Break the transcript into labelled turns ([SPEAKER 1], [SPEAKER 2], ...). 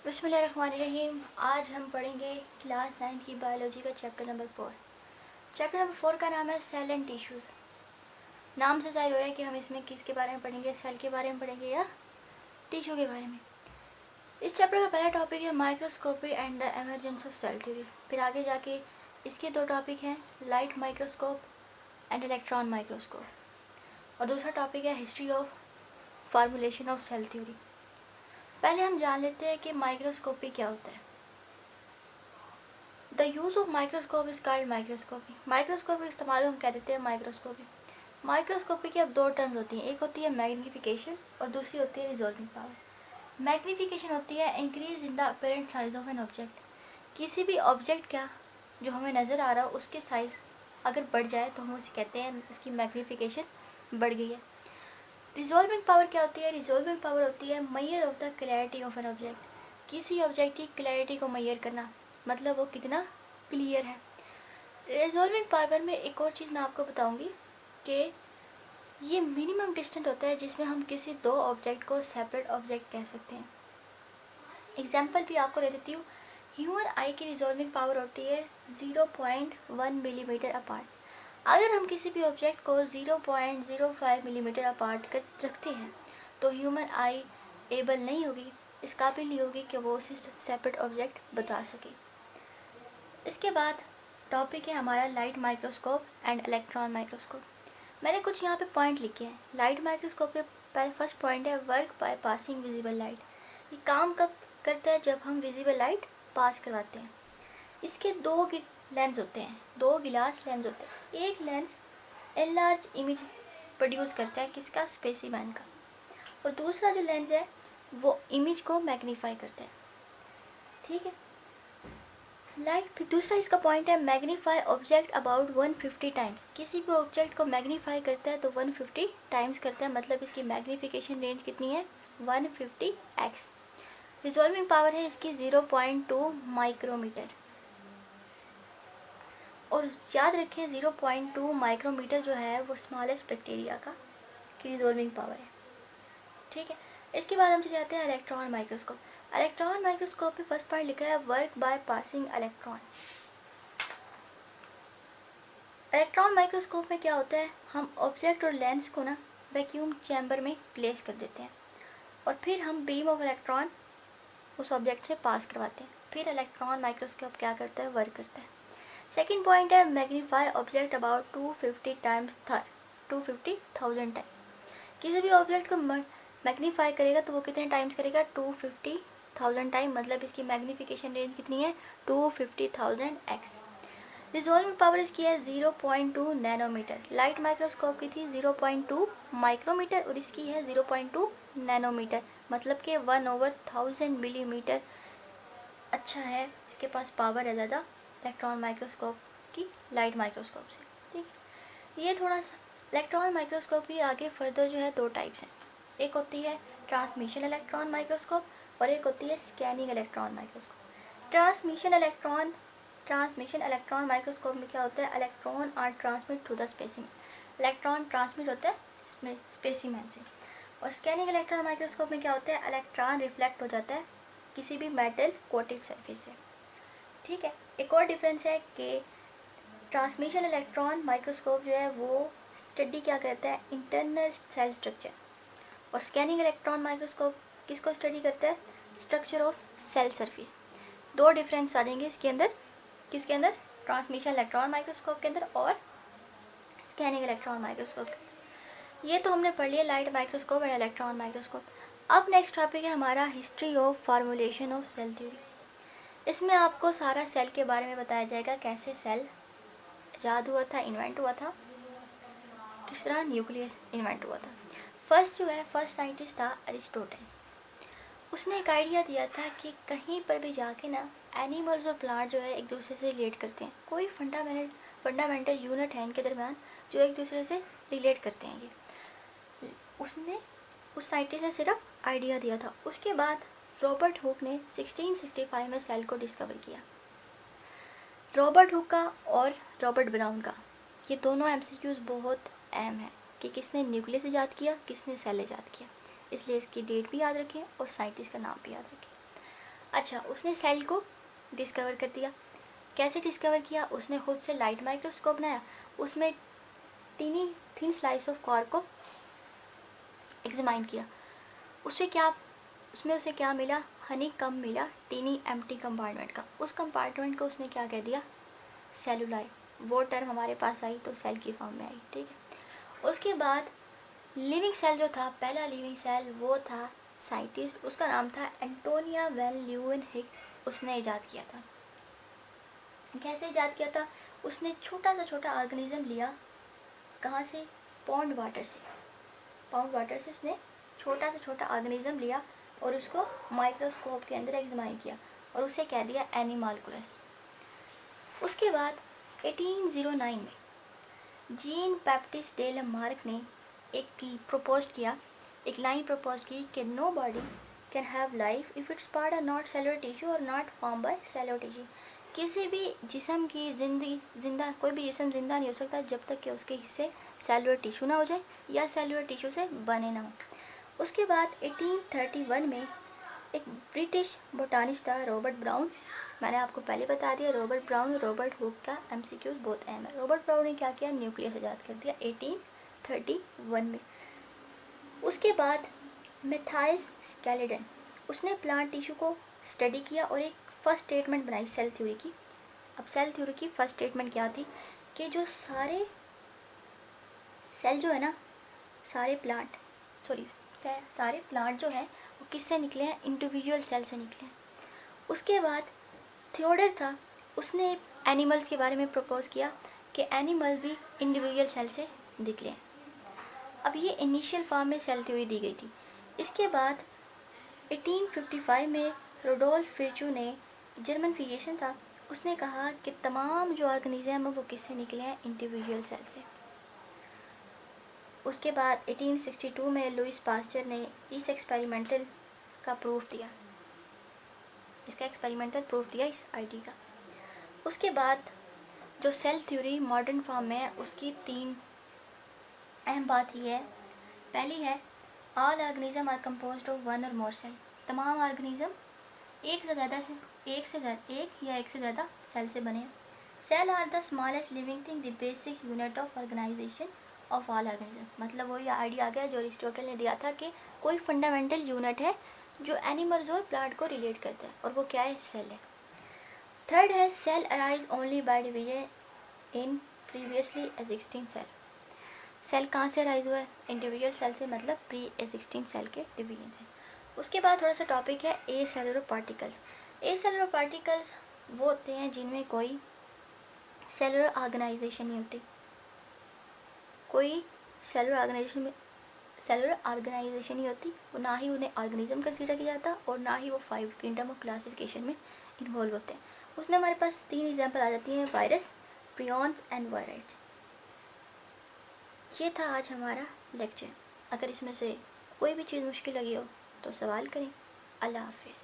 [SPEAKER 1] बिस्मिल्लाहिर्रहमानिर्रहीम। आज हम पढ़ेंगे क्लास 9 की बायोलॉजी का चैप्टर नंबर 4। चैप्टर नंबर 4 का नाम है सेल एंड टिश्यूज़। नाम से जाहिर हो रहा है कि हम इसमें किसके बारे में पढ़ेंगे, सेल के बारे में पढ़ेंगे या टिश्यू के बारे में। इस चैप्टर का पहला टॉपिक है microscopy and the emergence of cell theory. फिर आगे जाके इसके दो टॉपिक हैं, light microscope and electron microscope, और दूसरा टॉपिक है history of formulation of cell theory. पहले हम जान लेते हैं कि माइक्रोस्कोपी क्या होता है। The use of microscope is called microscopy. Microscope का इस्तेमाल हम कह देते हैं माइक्रोस्कोपी। माइक्रोस्कोपी की अब दो टर्म्स होती हैं, एक होती है मैग्नीफिकेशन और दूसरी होती है रिजॉल्विंग पावर। मैग्नीफिकेशन होती है increase in the apparent size of an object. किसी भी ऑब्जेक्ट का जो हमें नज़र आ रहा हो उसके साइज अगर बढ़ जाए तो हम उसे कहते हैं उसकी मैग्नीफिकेशन बढ़ गई है। रिजॉल्विंग पावर क्या होती है? रिजॉल्विंग पावर होती है measure of the clarity of an object. किसी ऑब्जेक्ट की क्लैरिटी को मेजर करना, मतलब वो कितना क्लियर है। रिजॉल्विंग पावर में एक और चीज़ मैं आपको बताऊंगी कि ये मिनिमम डिस्टेंस होता है जिसमें हम किसी दो ऑब्जेक्ट को सेपरेट ऑब्जेक्ट कह सकते हैं। एग्जाम्पल भी आपको दे देती हूँ। ह्यूमन आई की रिजॉल्विंग पावर होती है 0.1 मिलीमीटर अपार्ट। अगर हम किसी भी ऑब्जेक्ट को 0.05 मिलीमीटर अपार्ट कर रखते हैं तो ह्यूमन आई एबल नहीं होगी, इस काबिल नहीं होगी कि वो उसे सेपरेट ऑब्जेक्ट बता सके। इसके बाद टॉपिक है हमारा light microscope and electron microscope. मैंने कुछ यहाँ पे पॉइंट लिखे हैं। लाइट माइक्रोस्कोप के फर्स्ट पॉइंट है work by passing visible light. ये काम कब करता है? जब हम विजिबल लाइट पास करवाते हैं। इसके दो लेंस होते हैं, दो गिलास लेंस होते हैं। एक लेंस एनलार्ज इमेज प्रोड्यूस करता है, किसका? स्पेसिमेन का। और दूसरा जो लेंस है वो इमेज को मैग्नीफाई करता है। ठीक है। लाइट फिर दूसरा इसका पॉइंट है मैग्नीफाई ऑब्जेक्ट अबाउट 150 टाइम्स। किसी भी ऑब्जेक्ट को मैग्नीफाई करता है तो 150 टाइम्स करता है, मतलब इसकी मैग्नीफिकेशन रेंज कितनी है? 150x। रिजॉल्विंग पावर है इसकी 0.2 माइक्रोमीटर। और याद रखें 0.2 माइक्रोमीटर जो है वो स्मॉलेस्ट बैक्टीरिया का की रिजॉल्विंग पावर है। ठीक है। इसके बाद हम चले जाते हैं इलेक्ट्रॉन माइक्रोस्कोप। इलेक्ट्रॉन माइक्रोस्कोप में फर्स्ट पॉइंट लिखा है work by passing electron. Electron microscope में क्या होता है? हम ऑब्जेक्ट और लेंस को ना वैक्यूम चैम्बर में प्लेस कर देते हैं और फिर हम बीम ऑफ इलेक्ट्रॉन उस ऑब्जेक्ट से पास करवाते हैं। फिर इलेक्ट्रॉन माइक्रोस्कोप क्या करता है? वर्क करता है। सेकेंड पॉइंट है magnify object about 250 times 250,000 time. किसी भी ऑब्जेक्ट को मैग्नीफाई करेगा तो वो कितने टाइम्स करेगा? 250,000 टाइम, मतलब इसकी मैग्नीफिकेशन रेंज कितनी है? 250,000x। रिजॉल्विंग पावर इसकी है 0.2 नैनोमीटर। लाइट माइक्रोस्कोप की थी 0.2 माइक्रोमीटर और इसकी है 0.2 नैनोमीटर, मतलब कि 1/1000 मिलीमीटर अच्छा है, इसके पास पावर है ज़्यादा इलेक्ट्रॉन माइक्रोस्कोप की लाइट माइक्रोस्कोप से। ठीक। ये थोड़ा सा इलेक्ट्रॉन माइक्रोस्कोप की आगे फर्दर जो है दो टाइप्स हैं। एक होती है ट्रांसमिशन इलेक्ट्रॉन माइक्रोस्कोप और एक होती है scanning electron microscope. Transmission electron microscope में क्या होता है? Electron are transmit to the specimen. Electron transmit होता है इसमें स्पेसिमेन से। और स्कैनिंग इलेक्ट्रॉन माइक्रोस्कोप में क्या होता है? इलेक्ट्रॉन रिफ्लेक्ट हो जाता है किसी भी मेटल कोटेड सरफेस से। ठीक है। एक और डिफरेंस है कि ट्रांसमिशन इलेक्ट्रॉन माइक्रोस्कोप जो है वो स्टडी क्या करता है? Internal cell structure. और स्कैनिंग इलेक्ट्रॉन माइक्रोस्कोप किसको स्टडी करता है? Structure of cell surface. दो डिफरेंस आ जाएंगे इसके अंदर। किसके अंदर? ट्रांसमिशन इलेक्ट्रॉन माइक्रोस्कोप के अंदर और स्कैनिंग इलेक्ट्रॉन माइक्रोस्कोप के अंदर। ये तो हमने पढ़ लिया लाइट माइक्रोस्कोप और इलेक्ट्रॉन माइक्रोस्कोप। अब नेक्स्ट टॉपिक है हमारा history of formulation of cell theory. इसमें आपको सारा सेल के बारे में बताया जाएगा, कैसे सेल ईजाद हुआ था, इन्वेंट हुआ था, किस तरह न्यूक्लियस इन्वेंट हुआ था। फर्स्ट साइंटिस्ट था अरिस्टोटल। उसने एक आइडिया दिया था कि कहीं पर भी जाके ना एनिमल्स और प्लांट जो है एक दूसरे से रिलेट करते हैं। कोई फंडामेंटल यूनिट है इनके दरमियान जो एक दूसरे से रिलेट करते हैं। ये उसने उस साइंटिस्ट ने सिर्फ आइडिया दिया था। उसके बाद रॉबर्ट हुक ने 1665 में सेल को डिस्कवर किया। रॉबर्ट हुक का और रॉबर्ट ब्राउन का ये दोनों एमसीक्यूज बहुत अहम है कि किसने न्यूक्लियस ईजाद किया, किसने सेल ईजाद किया, इसलिए इसकी डेट भी याद रखें और साइंटिस्ट का नाम भी याद रखें। अच्छा, उसने सेल को डिस्कवर कर दिया। कैसे डिस्कवर किया? उसने खुद से लाइट माइक्रोस्कोप बनाया, उसमें tiny thin slice of cork को एग्जामाइन किया। उसमें उसे क्या मिला? हनी कम मिला, टीनी एम्प्टी कंपार्टमेंट का। उस कंपार्टमेंट को उसने क्या कह दिया? सेलुलाई। वो टर्म हमारे पास आई तो सेल की फॉर्म में आई, ठीक है। उसके बाद लिविंग सेल जो था, पहला लिविंग सेल, वो था साइंटिस्ट, उसका नाम था एंटोनिया वैन ल्यूवेनहिक, उसने इजाद किया था। कैसे इजाद किया था? उसने छोटा सा ऑर्गेनिज्म लिया, कहाँ से? पॉन्ड वाटर से। पॉन्ड वाटर से उसने छोटा सा ऑर्गेनिज्म लिया और उसको माइक्रोस्कोप के अंदर एग्जामाइन किया और उसे कह दिया एनिमल्कुलस। उसके बाद 1809 में जीन बैप्टिस्ट डे लामार्क ने एक लाइन प्रपोज की कि nobody can have life if its part are not cellular tissue और not form by cellular tissue. किसी भी जिस्म की कोई भी जिस्म जिंदा नहीं हो सकता जब तक कि उसके हिस्से सेलुलर टिश्यू ना हो जाए या सेलुलर टिश्यू से बने ना हो। उसके बाद 1831 में एक ब्रिटिश बोटानिस्ट था रॉबर्ट ब्राउन। मैंने आपको पहले बता दिया, रॉबर्ट ब्राउन रॉबर्ट हुक का MCQs बहुत अहम है। रॉबर्ट ब्राउन ने क्या किया? न्यूक्लियस आजाद कर दिया 1831 में। उसके बाद मैथाइस स्केलेटन, उसने प्लांट टिश्यू को स्टडी किया और एक फर्स्ट स्टेटमेंट बनाई सेल थ्योरी की। अब सेल थ्योरी की फर्स्ट स्टेटमेंट क्या थी? कि जो सारे सेल जो है ना, सारे प्लांट जो है वो किससे निकले हैं? इंडिविजुअल सेल से निकले हैं। उसके बाद थियोडर था, उसने एनिमल्स के बारे में प्रपोज किया कि एनिमल भी इंडिविजुअल सेल से निकले हैं। अब ये इनिशियल फॉर्म में सेल थ्योरी दी गई थी। इसके बाद 1855 में रोडोल्फ विर्चू ने, जर्मन फिजिशियन था, उसने कहा कि तमाम जो ऑर्गेनिज्म है वो किससे निकले हैं? इंडिविजुअल सेल से। उसके बाद 1862 में लुइस पास्चर ने इसका एक्सपेरिमेंटल प्रूफ दिया इस आईडी का। उसके बाद जो सेल थ्योरी मॉडर्न फॉर्म में है उसकी 3 अहम बात ये है। पहली है all organism are composed of 1 or more cell. तमाम ऑर्गेनिज्म एक या एक से ज़्यादा सेल से बने हैं। Cell are the smallest living thing, the basic unit of organization of all organism. मतलब वही आइडिया आ गया जो अरिस्टोटल ने दिया था कि कोई फंडामेंटल यूनिट है जो एनिमल्स और प्लांट को रिलेट करता है, और वो क्या है? सेल है। थर्ड है cell arise only by division in previously existing cell. Cell कहाँ से अराइज हुआ है? इंडिविजुअल सेल से, मतलब प्री एग्जिस्टिंग सेल के डिवीजन से। उसके बाद थोड़ा सा टॉपिक है acellular particles. Acellular particles वो होते हैं जिनमें कोई सेलुलर ऑर्गेनाइजेशन नहीं होती, कोई सेलुलर ऑर्गेनाइजेशन नहीं होती, ना ही उन्हें ऑर्गेनिज्म कंसीडर किया जाता और ना ही वो 5 किंगडम ऑफ क्लासिफिकेशन में इन्वॉल्व होते हैं। उसमें हमारे पास 3 एग्जाम्पल आ जाती हैं, वायरस, प्रियॉन्स एंड वायराइड्स। ये था आज हमारा लेक्चर। अगर इसमें से कोई भी चीज़ मुश्किल लगी हो तो सवाल करें। अल्लाह हाफिज़।